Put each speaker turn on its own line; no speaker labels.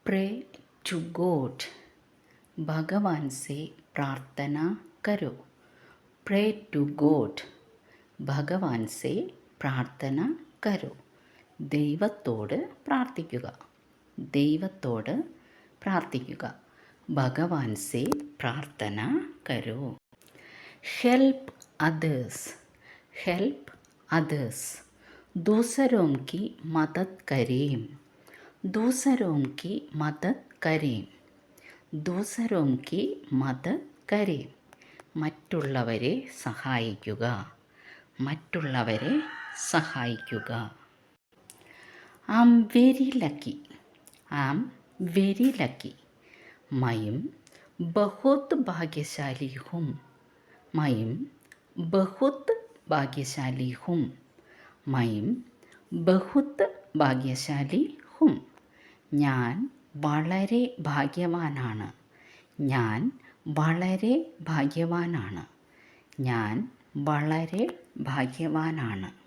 Pray to God, भगवान से प्रार्थना करो. प्रे टू गॉड, ഭഗവാൻ സെ പ്രാർത്ഥന കരോ. ദൈവത്തോട് പ്രാർത്ഥിക്കുക, ദൈവത്തോട് പ്രാർത്ഥിക്കുക. ഭഗവാൻ സെ പ്രാർത്ഥന കരോ. ഹെൽപ്പ് അതേഴ്സ്, ഹെൽപ്പ് അതേഴ്സ്, दूसरों की मदद करें. दूसरों की मदद करें. दूसरों की मदद करें. മറ്റുള്ളവരെ സഹായിക്കുക, മറ്റുള്ളവരെ സഹായിക്കുക. Am very lucky, am very lucky. മയും ബഹുത് ഭാഗ്യശാലി ഹും. മയും ബഹുത് ഭാഗ്യശാലി ഹും. മയും ബഹുത് ഭാഗ്യശാലി ഹും. ഞാൻ വളരെ ഭാഗ്യവാനാണ്. ഞാൻ വളരെ ഭാഗ്യവാനാണ്. ഞാൻ വളരെ ഭാഗ്യവാനാണ്.